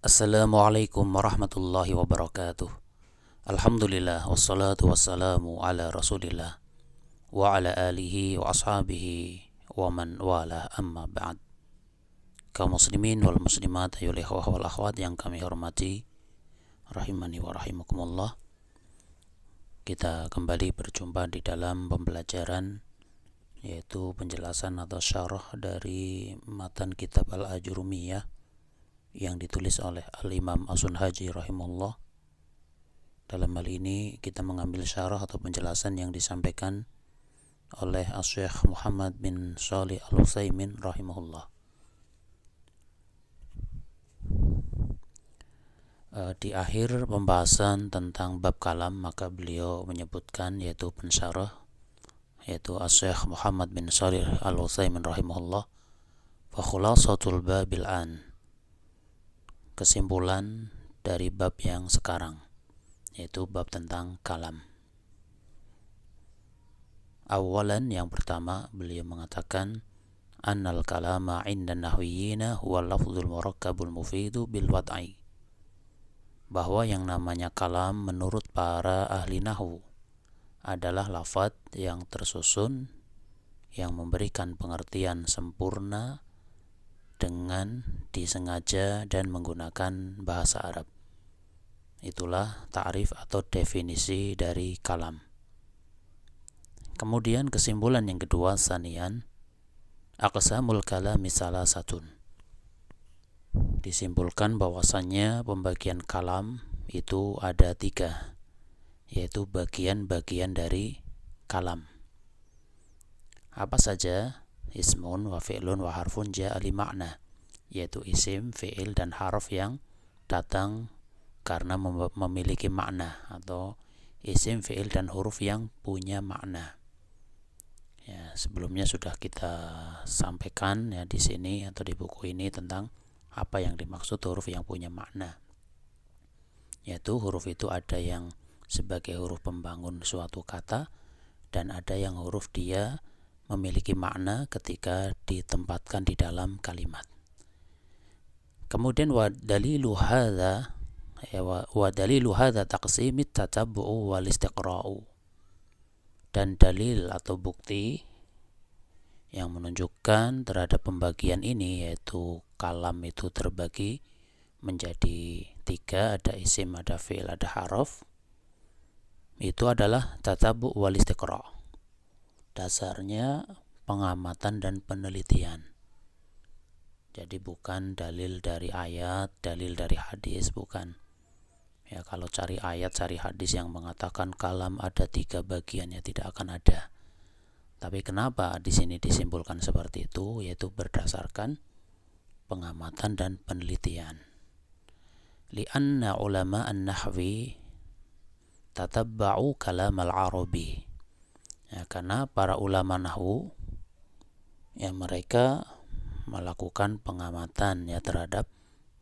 Assalamualaikum warahmatullahi wabarakatuh. Alhamdulillah wassalatu wassalamu ala Rasulillah wa ala alihi wa ashabihi wa man wala amma ba'd. Kaum muslimin wal muslimat ayyuhal ikhwah wal akhwat yang kami hormati, rahimani wa rahimakumullah. Kita kembali berjumpa di dalam pembelajaran, yaitu penjelasan atau syarah dari matan kitab Al-Ajurumiyah yang ditulis oleh Al-Imam As-Sunhaji rahimahullah. Dalam hal ini kita mengambil syarah atau penjelasan yang disampaikan oleh Asy-Syaikh Muhammad bin Shalih Al-Utsaimin rahimahullah. Di akhir pembahasan tentang bab kalam, maka beliau menyebutkan, yaitu pensyarah, yaitu Asy-Syaikh Muhammad bin Shalih Al-Utsaimin rahimahullah, fa khulasatul babil an, kesimpulan dari bab yang sekarang, yaitu bab tentang kalam. Awalan, yang pertama, beliau mengatakan annal kalama 'inda nahwiyina huwa lafzul murakkabul mufidu bil wad'i, bahwa yang namanya kalam menurut para ahli nahwu adalah lafaz yang tersusun yang memberikan pengertian sempurna dengan disengaja dan menggunakan bahasa Arab. Itulah ta'rif atau definisi dari kalam. Kemudian kesimpulan yang kedua, sanian, aqsamul kalami salasatun, disimpulkan bahwasannya pembagian kalam itu ada 3, yaitu bagian-bagian dari kalam. Apa saja? Ismun wa fi'lun wa harfun ja'a li makna, yaitu isim, fi'il, dan harf yang datang karena memiliki makna, atau isim, fi'il, dan huruf yang punya makna. Ya, sebelumnya sudah kita sampaikan ya di sini atau di buku ini tentang apa yang dimaksud huruf yang punya makna. Yaitu huruf itu ada yang sebagai huruf pembangun suatu kata, dan ada yang huruf dia memiliki makna ketika ditempatkan di dalam kalimat. Kemudian wa dalilu hadza taqsimit tatabbu'u wal istiqra'u, dan dalil atau bukti yang menunjukkan terhadap pembagian ini, yaitu kalam itu terbagi menjadi 3, ada isim, ada fi'il, ada harf, itu adalah tatabbu' wal istiqra'. Dasarnya pengamatan dan penelitian. Jadi bukan dalil dari ayat, dalil dari hadis, bukan. Ya, kalau cari ayat, cari hadis yang mengatakan kalam ada 3 bagian, ya tidak akan ada. Tapi kenapa di sini disimpulkan seperti itu? Yaitu berdasarkan pengamatan dan penelitian. Li'anna ulama an-nahwi tatabba'u kalam al-arabi. Ya, karena para ulama nahwu yang mereka melakukan pengamatan ya terhadap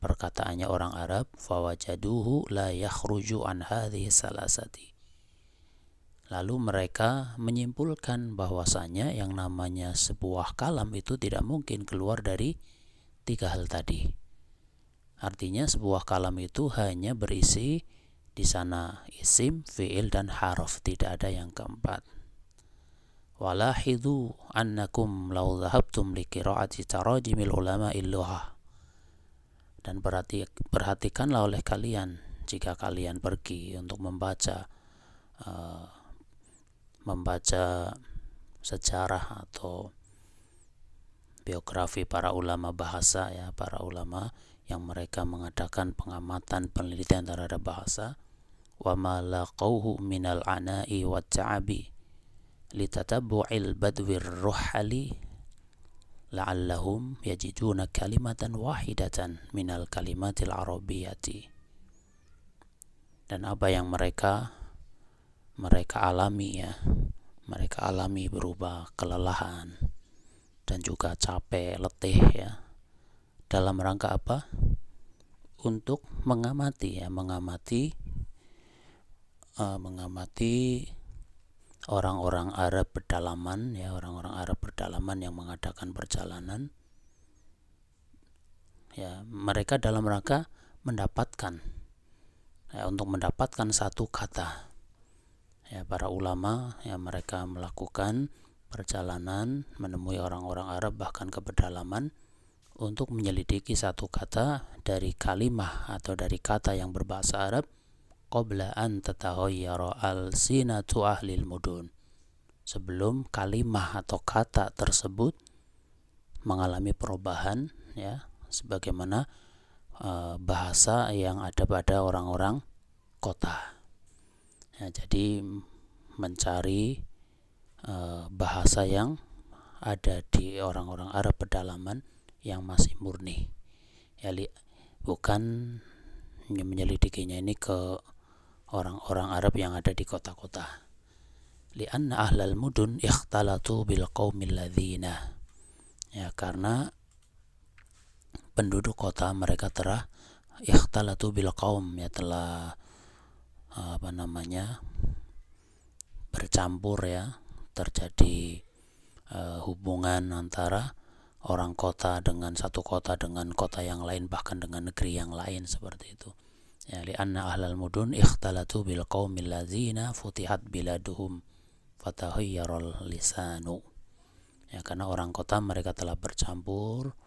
perkataannya orang Arab, fawajaduhu la yakhruju an hadhihi salasati. Lalu mereka menyimpulkan bahwasanya yang namanya sebuah kalam itu tidak mungkin keluar dari 3 hal tadi. Artinya sebuah kalam itu hanya berisi di sana isim, fi'il, dan harf, tidak ada yang keempat. Walahidhu annakum law dhahabtum li qira'ati tarajimil ulama illuha, dan perhatikanlah oleh kalian jika kalian pergi untuk membaca sejarah atau biografi para ulama bahasa, ya, para ulama yang mereka mengadakan pengamatan penelitian terhadap bahasa, wa ma laqawhu minal ana'i wa ta'abi litatabu'il badwir ruhali la'allahum yajiduna kalimatan wahidatan minal kalimatil arabiyyati. Dan apa yang mereka alami, ya, mereka alami berupa kelelahan dan juga capek, letih, ya, dalam rangka apa? Untuk mengamati orang-orang Arab pedalaman, ya, orang-orang Arab pedalaman yang mengadakan perjalanan, ya, mereka dalam rangka mendapatkan, untuk mendapatkan satu kata. Para ulama mereka melakukan perjalanan menemui orang-orang Arab bahkan ke pedalaman untuk menyelidiki satu kata dari kalimah atau dari kata yang berbahasa Arab qabla an tataghayyara al-sinatu ahlil mudun, sebelum kalimah atau kata tersebut mengalami perubahan sebagaimana bahasa yang ada pada orang-orang kota. Jadi mencari bahasa yang ada di orang-orang Arab pedalaman yang masih murni, bukan menyelidikinya ini ke orang-orang Arab yang ada di kota-kota. Li'anna ahlal mudun ikhtalatu bil qaumil ladzina, karena penduduk kota mereka telah ikhtalatu bil qaum, telah bercampur, terjadi hubungan antara orang kota dengan satu kota dengan kota yang lain, bahkan dengan negeri yang lain, seperti itu. Li'anna ahlal mudun ikhtalatu bil qaumil ladzina futihat biladuhum fataghayyarul lisanu, karena orang kota mereka telah bercampur,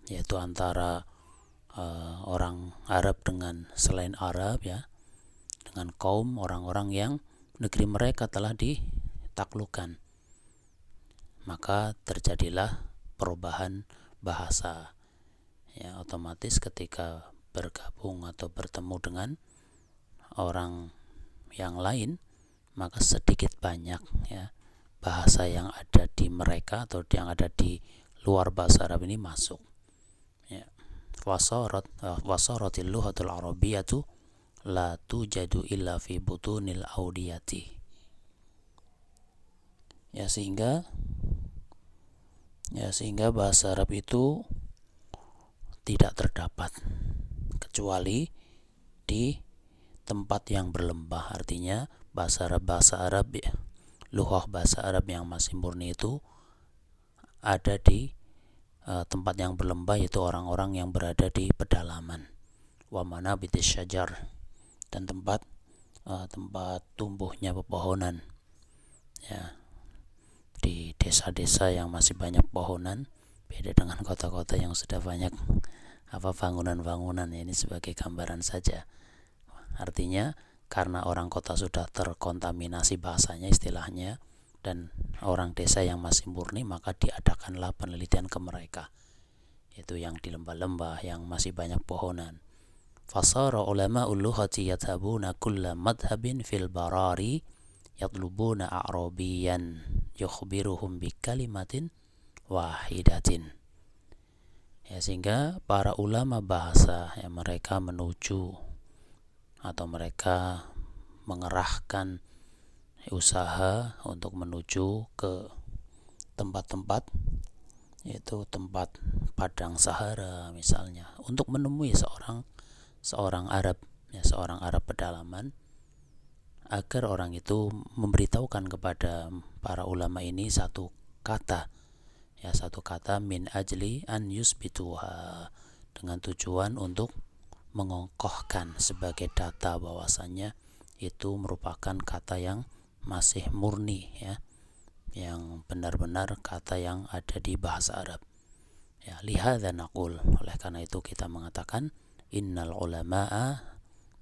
yaitu antara orang Arab dengan selain Arab, dengan kaum orang-orang yang negeri mereka telah ditaklukkan, maka terjadilah perubahan bahasa. Otomatis ketika bergabung atau bertemu dengan orang yang lain, maka sedikit banyak bahasa yang ada di mereka atau yang ada di luar bahasa Arab ini masuk. Wasaratil lughatul arabiyyatu la tujadu illa fi butunil audiyati. Sehingga bahasa Arab itu tidak terdapat kecuali di tempat yang berlembah. Artinya bahasa Arab lughah bahasa Arab yang masih murni itu ada di tempat yang berlembah, yaitu orang-orang yang berada di pedalaman, wa manabitis syajar, dan tempat tumbuhnya pepohonan, di desa-desa yang masih banyak pohonan, beda dengan kota-kota yang sudah banyak bangunan-bangunan. Ini sebagai gambaran saja. Artinya karena orang kota sudah terkontaminasi bahasanya, istilahnya, dan orang desa yang masih murni, maka diadakanlah penelitian ke mereka, yaitu yang di lembah-lembah yang masih banyak pohonan. Fasara ulama'ul lughati yathabuna kulla madhabin fil barari yatlubuna a'rabiyan yukhbiruhum bi kalimatin wahidatin. Sehingga para ulama bahasa mereka menuju atau mereka mengerahkan usaha untuk menuju ke tempat-tempat, yaitu tempat padang Sahara misalnya, untuk menemui seorang Arab, seorang Arab pedalaman, agar orang itu memberitahukan kepada para ulama ini satu kata, min ajli an yusbituha, dengan tujuan untuk mengokohkan sebagai data bahwasannya itu merupakan kata yang masih murni, yang benar-benar kata yang ada di bahasa Arab. Lihadza naqul, oleh karena itu kita mengatakan innal ulama'a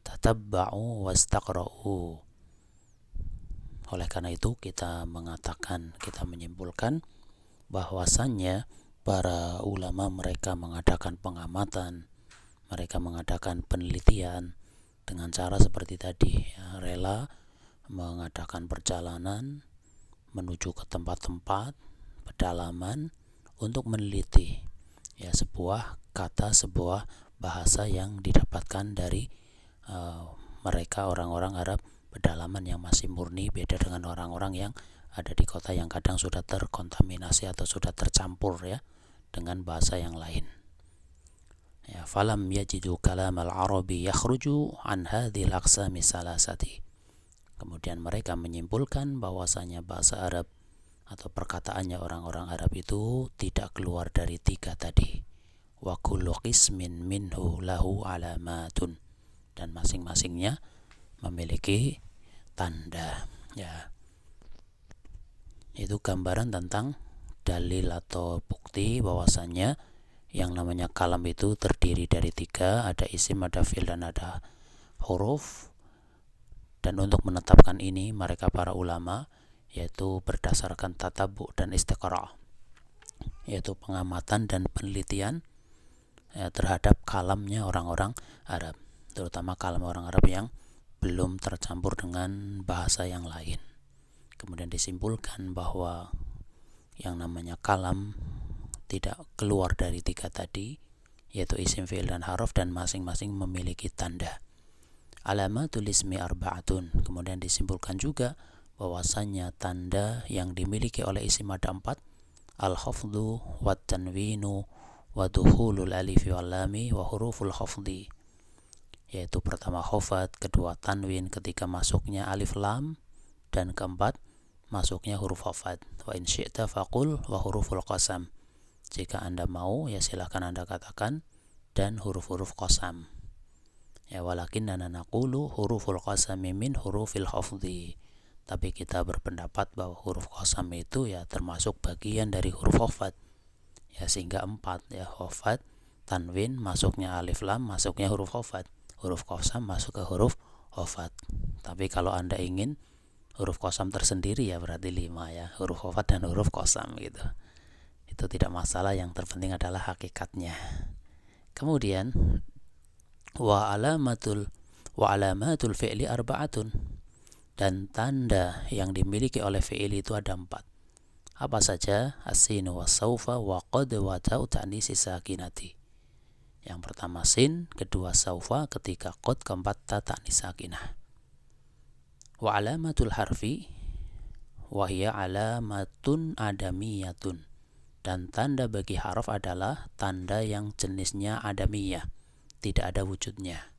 tatabba'u wastaqra'u. Oleh karena itu kita menyimpulkan bahwasannya para ulama mereka mengadakan pengamatan, mereka mengadakan penelitian dengan cara seperti tadi, rela mengadakan perjalanan menuju ke tempat-tempat pedalaman untuk meneliti sebuah kata, sebuah bahasa yang didapatkan dari mereka orang-orang Arab pedalaman yang masih murni, beda dengan orang-orang yang ada di kota yang kadang sudah terkontaminasi atau sudah tercampur dengan bahasa yang lain. Falam yajidu kalam al-arabi yakhruju an hadhil aqsami salasati. Kemudian mereka menyimpulkan bahwasanya bahasa Arab atau perkataannya orang-orang Arab itu tidak keluar dari tiga tadi. wa kullu qismin minhu lahu alamatun, dan masing-masingnya memiliki tanda. Ya, itu gambaran tentang dalil atau bukti bahwasannya yang namanya kalam itu terdiri dari 3, ada isim, ada fi'il, dan ada huruf. Dan untuk menetapkan ini mereka para ulama yaitu berdasarkan tatabu dan istiqra', yaitu pengamatan dan penelitian terhadap kalamnya orang-orang Arab, terutama kalam orang Arab yang belum tercampur dengan bahasa yang lain. Kemudian disimpulkan bahwa yang namanya kalam tidak keluar dari 3 tadi, yaitu isim, fi'il, dan harf, dan masing-masing memiliki tanda. Alamatul ismi arba'atun. Kemudian disimpulkan juga bahwasannya tanda yang dimiliki oleh isim ada 4, al-khafdu wa tanwinu wa dukhulul alifi wal lami wa huruful khafdi, yaitu pertama khafat, kedua tanwin ketika masuknya alif lam, dan keempat masuknya huruf khafat. Wa in syi'ta faqul wa huruful qasam. Jika Anda mau ya silakan Anda katakan, dan huruf-huruf qasam. Ya, walakin naqulu huruful qasami min hurufil khafdi. Tapi kita berpendapat bahwa huruf qasam itu ya termasuk bagian dari huruf khafat. Ya, sehingga 4 ya, khafat, tanwin, masuknya alif lam, masuknya huruf khafat. Huruf qasam masuk ke huruf khafat. Tapi kalau Anda ingin huruf qasam tersendiri ya berarti 5 ya, huruf khafat dan huruf qasam gitu. Itu tidak masalah, yang terpenting adalah hakikatnya. Kemudian wa alamatul fi'li arba'atun, dan tanda yang dimiliki oleh fi'il itu ada 4. Apa saja? As-sinu was-saufa wa qad wa ta'u ta'nisi sakinati. Yang pertama sin, kedua saufa, ketiga qad, keempat ta ta'nis sakinah. Wa alamatul harfi wa hiya alamatun adamiyatun, dan tanda bagi harf adalah tanda yang jenisnya adamiyah, tidak ada wujudnya.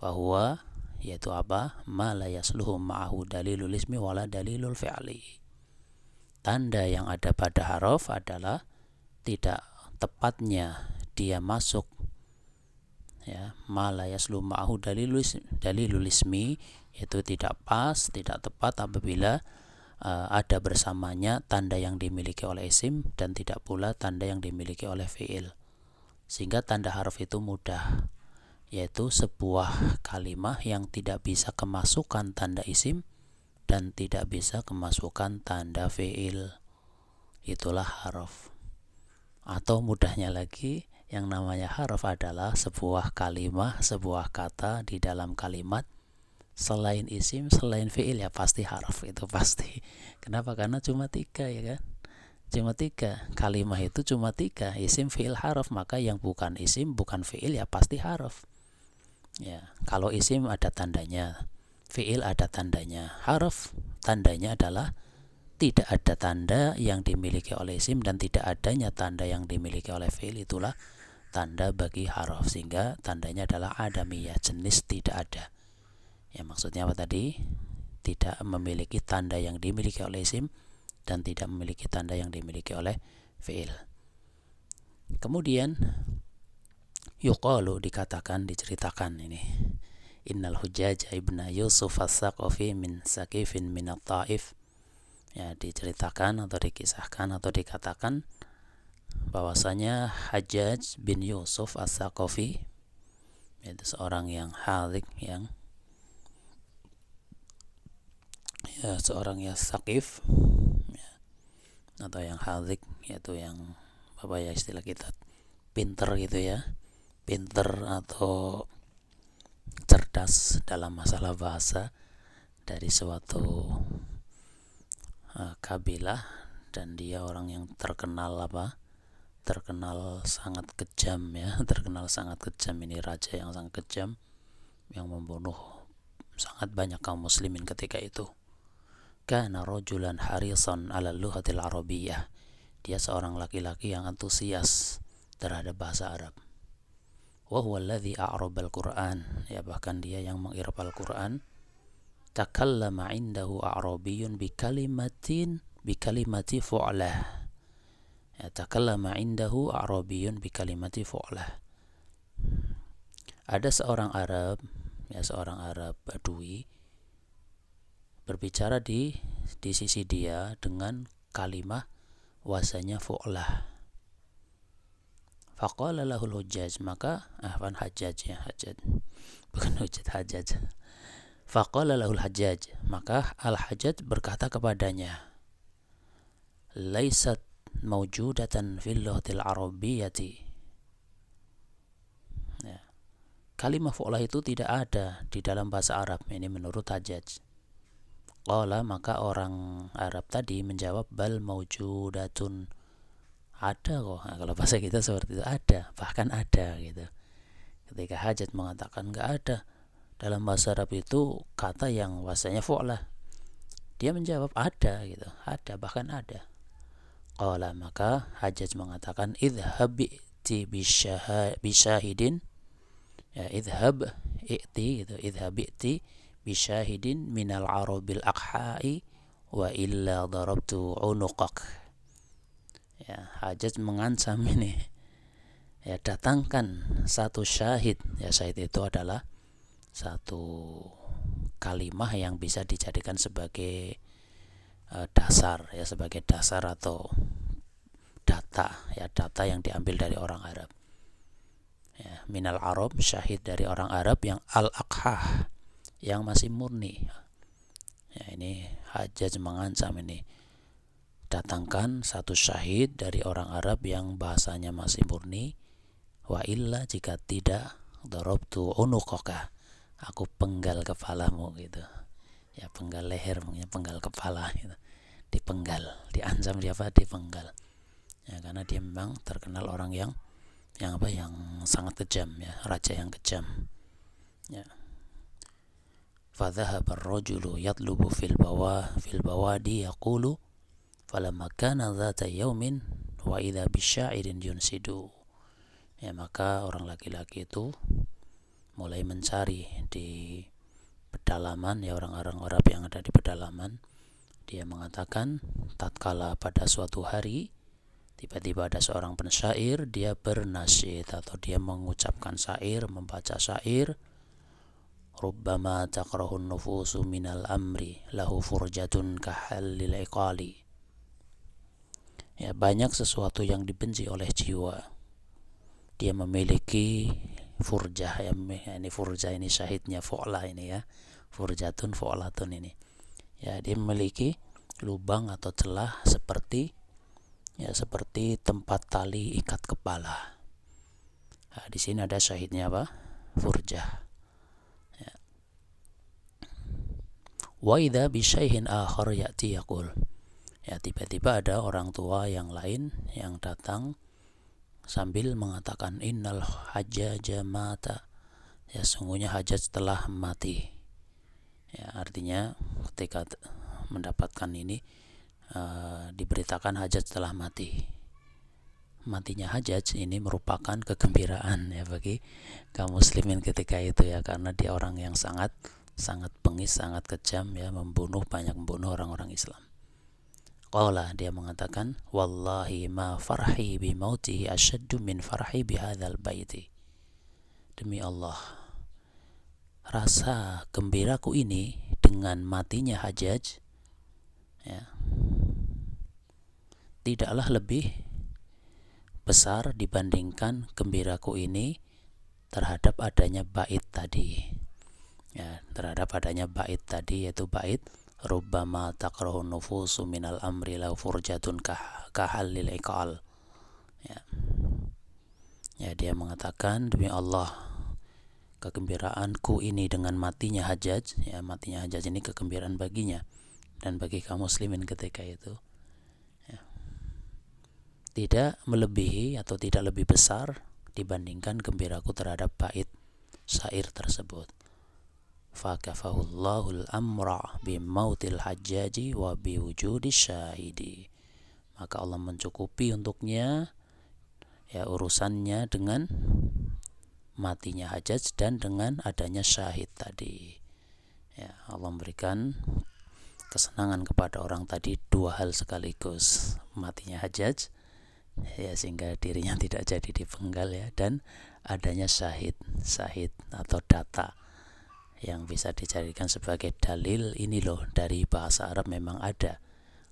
Wa huwa, yaitu apa? Ma la yasluhu ma'ahu dalilul ismi wala dalilul fi'li. Tanda yang ada pada harf adalah tidak tepatnya dia masuk ya, ma la yasluhu ma'ahu dalilul ismi, yaitu tidak pas, tidak tepat apabila ada bersamanya tanda yang dimiliki oleh isim dan tidak pula tanda yang dimiliki oleh fi'il. Sehingga tanda harf itu mudah, yaitu sebuah kalimat yang tidak bisa kemasukan tanda isim dan tidak bisa kemasukan tanda fi'il, itulah harf. Atau mudahnya lagi, yang namanya harf adalah sebuah kalimat, sebuah kata di dalam kalimat selain isim, selain fi'il ya pasti harf, itu pasti. Kenapa? Karena cuma 3 ya kan, cuma 3 kalimat itu, cuma 3 isim, fi'il, harf. Maka yang bukan isim, bukan fi'il ya pasti harf. Ya, kalau isim ada tandanya, fi'il ada tandanya, harf tandanya adalah tidak ada tanda yang dimiliki oleh isim dan tidak adanya tanda yang dimiliki oleh fi'il, itulah tanda bagi harf. Sehingga tandanya adalah adamiyah, jenis tidak ada. Ya, maksudnya apa tadi? Tidak memiliki tanda yang dimiliki oleh isim dan tidak memiliki tanda yang dimiliki oleh fi'il. Kemudian yuqalu, dikatakan, diceritakan ini, innal Hujjaj ibn Yusuf as-Saqafi min Saqifin min at-Taif. Ya, diceritakan atau dikisahkan atau dikatakan bahwasanya Hajjaj bin Yusuf as-Saqafi, yaitu seorang yang halik, yang ya, seorang yang Saqif ya, atau yang halik, yaitu yang apa ya istilah kita, pinter gitu ya, pinter atau cerdas dalam masalah bahasa, dari suatu kabilah, dan dia orang yang terkenal sangat kejam ya, terkenal sangat kejam. Ini raja yang sangat kejam yang membunuh sangat banyak kaum muslimin ketika itu. Kana rajulan harisan ala lughatil arabiyyah, dia seorang laki-laki yang antusias terhadap bahasa Arab. Wa huwa alladhi a'raba al-Qur'an, ya bahkan dia yang mengirab Al-Qur'an. Takallama 'indahu a'rabiyyun bi kalimati fu'lah, Ya, takallama indahu a'rabiyun bi kalimati fu'lah. Ada seorang Arab, ya seorang Arab Badui berbicara di sisi dia dengan kalimah wazannya fu'lah. Faqala lahul hujjaj, maka hajjaj ya, hajjaj. Bukan hujjaj, hajjaj. Faqala lahul hajjaj, maka al-hajjaj berkata kepadanya, laisat mawjudatan fil lughatil arabiyyati. Ya. Kalimah fu'lah itu tidak ada di dalam bahasa Arab. Ini menurut Hajjaj. Qala, maka orang Arab tadi menjawab, bal mawjudatun. Ada kok. Nah, kalau bahasa kita seperti itu, ada, bahkan ada gitu. Ketika Hajjaj mengatakan enggak ada dalam bahasa Arab itu kata yang bahasanya fu'lah, dia menjawab ada gitu, ada, bahkan ada. Qala, maka Hajjaj mengatakan, idhhab i'ti bisyahidin. Ya, idhhab i'ti gitu, idhhab i'ti bisyahidin minal arabil aqha'i wa illa darabtu unuqak. Ya, Hajjaj mengancam ini. Ya, datangkan satu syahid. Ya, syahid itu adalah satu kalimah yang bisa dijadikan sebagai dasar, ya, sebagai dasar atau data, ya, data yang diambil dari orang Arab. Ya, minal Arab, syahid dari orang Arab yang al-aqhah, yang masih murni. Ya, ini Hajjaj mengancam ini, datangkan satu syahid dari orang Arab yang bahasanya masih murni, wa illa, jika tidak, darabtu unuqaka, aku penggal kepalamu gitu. Ya, penggal leher, penggal kepala gitu. Dipenggal, diancam dia apa? Dipenggal. Ya, karena dia memang terkenal orang yang sangat kejam, ya, raja yang kejam. Ya. Fadhahaba ar-rajulu yatlubu fil bawadi yaqulu falamma kana dhata yaumin wa idza bisyairin yunsidu. Ya, maka orang laki-laki itu mulai mencari di pedalaman, ya, orang-orang Arab yang ada di pedalaman. Dia mengatakan, tatkala pada suatu hari tiba-tiba ada seorang pensyair, dia bernasyid atau dia mengucapkan syair, membaca syair. Rubbama takrahun nufusu minal amri lahu furjatun kahallil iqali. Ya, banyak sesuatu yang dibenci oleh jiwa, dia memiliki furjah, ya, ini furjah, ini syahidnya fu'lah ini, ya, furjatun fu'latun ini. Ya, dia memiliki lubang atau celah seperti tempat tali ikat kepala. Nah, di sini ada syahidnya apa? Furjah. Ya. Wa idza bi syaihin akhar ya'ti yaqul. Ya, tiba-tiba ada orang tua yang lain yang datang sambil mengatakan, innal hajjaja mata. Ya, sungguhnya Hajjaj telah mati. Ya, artinya ketika mendapatkan ini, diberitakan Hajjaj telah mati. Matinya Hajjaj ini merupakan kegembiraan, ya, bagi kaum muslimin ketika itu, ya, karena dia orang yang sangat bengis, sangat kejam, ya, banyak membunuh orang-orang Islam. Qala, dia mengatakan, wallahi ma farhi bi mautihi asyaddu min farhi bi hadzal baiti. Demi Allah, rasa gembiraku ini dengan matinya Hajjaj, ya, tidaklah lebih besar dibandingkan gembiraku ini terhadap adanya bait tadi. Ya, terhadap adanya bait tadi, yaitu bait rubbama takrahun nufusu minal amri lau furjatun kahallil iqal. Ya. Ya, dia mengatakan, demi Allah, kegembiraanku ini dengan matinya Hajjaj, ya, matinya Hajjaj ini kegembiraan baginya dan bagi kaum muslimin ketika itu, ya, tidak melebihi atau tidak lebih besar dibandingkan gembiraku terhadap bait syair tersebut. Fakafahullahul amra bimautil hajjaji wa biwujudi syahidi. Maka Allah mencukupi untuknya, ya, urusannya dengan matinya Hajjaj dan dengan adanya syahid tadi. Ya, Allah memberikan kesenangan kepada orang tadi dua hal sekaligus, matinya Hajjaj ya, sehingga dirinya tidak jadi dipenggal ya. Dan adanya syahid atau data yang bisa dijadikan sebagai dalil, ini loh dari bahasa Arab memang ada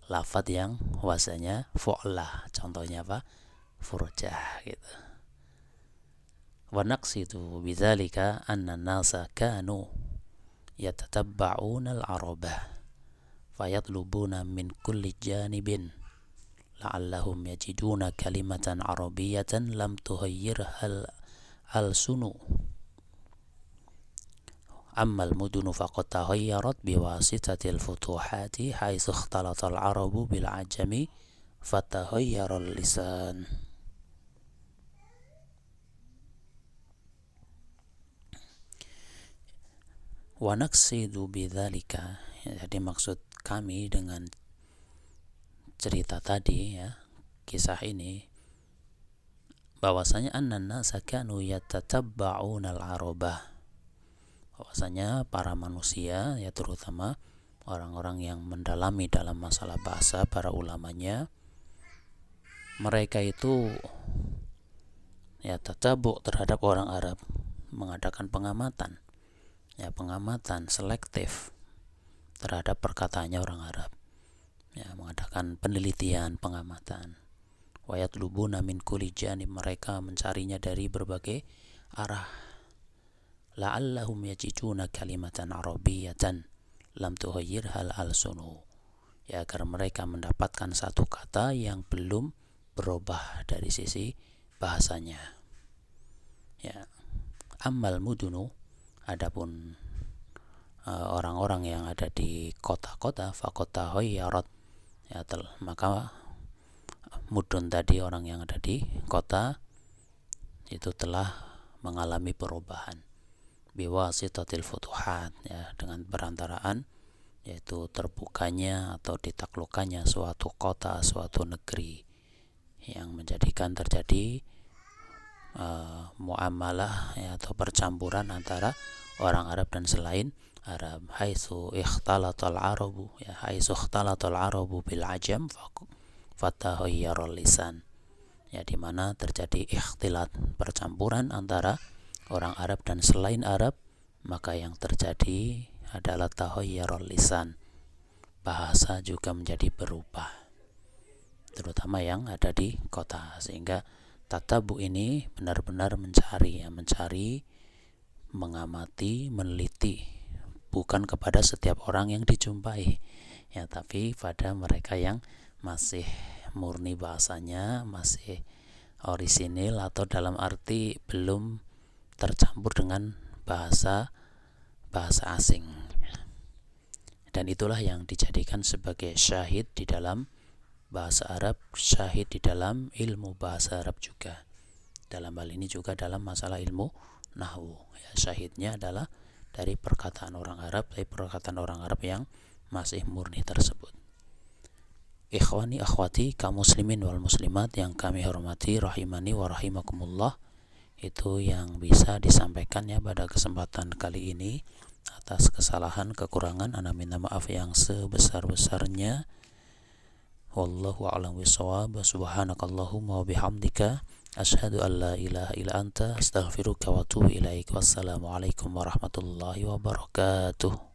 lafadz yang wazannya fu'lah, contohnya apa, furjah gitu. Wa naqsidu bidzalika anna nasa kanu yatatabba'una al-arabah fayatlubuna min kulli janibin la'allahum yajiduna kalimatan arabiyatan lam tuhayyirha al-sunu. Amma al-mudunu faqad taghayyarat biwasitatil futuhati haitsu ikhtalata al-arabu bil ajami fataghayyara al-lisan. Wa naqsidu bidzalika, jadi maksud kami dengan cerita tadi ya, kisah ini, bahwasanya annan nasa kanu yatatabba'una al-arabah, bahwasanya para manusia ya, terutama orang-orang yang mendalami dalam masalah bahasa, para ulamanya, mereka itu ya tatabu terhadap orang Arab, mengadakan pengamatan ya, pengamatan selektif terhadap perkataannya orang Arab ya, mengadakan penelitian, pengamatan. Wa yatlubuna min kulli janib, mereka mencarinya dari berbagai arah. La'allahum yajiduna kalimatan arabiyatan lam tughayyirha al-sunu, ya, agar mereka mendapatkan satu kata yang belum berubah dari sisi bahasanya ya. Ammal mudunu, adapun orang-orang yang ada di kota-kota, faqad taghayyarat ya, maka mudun tadi, orang yang ada di kota itu telah mengalami perubahan biwasitatil futuhat ya, dengan perantaraan yaitu terbukanya atau ditaklukkannya suatu kota, suatu negeri, yang menjadikan terjadi muamalah ya, atau percampuran antara orang Arab dan selain Arab. Haitsu ikhtalatal arabu ya, haitsu ikhtalatal arabu bil ajam fataghayyara lisan ya, di mana terjadi ikhtilat, percampuran antara orang Arab dan selain Arab, maka yang terjadi adalah taghayyara lisan, bahasa juga menjadi berubah, terutama yang ada di kota. Sehingga tatabu ini benar-benar mencari ya, mencari, mengamati, meneliti, bukan kepada setiap orang yang dijumpai ya, tapi pada mereka yang masih murni bahasanya, masih orisinil, atau dalam arti belum tercampur dengan bahasa asing. Dan itulah yang dijadikan sebagai syahid di dalam bahasa Arab, syahid di dalam ilmu bahasa Arab juga. Dalam hal ini juga dalam masalah ilmu nahwu ya, syahidnya adalah dari perkataan orang Arab, dari perkataan orang Arab yang masih murni tersebut. Ikhwani akhwati kaum muslimin wal muslimat yang kami hormati, rahimani wa rahimakumullah, itu yang bisa disampaikan ya pada kesempatan kali ini. Atas kesalahan, kekurangan, ana minta maaf yang sebesar-besarnya. Wallahu a'lam bishawab. Subhanakallahumma wa bihamdika asyhadu an la ilaha illa anta astaghfiruka wa atubu ilaik. Wassalamualaikum warahmatullahi wabarakatuh.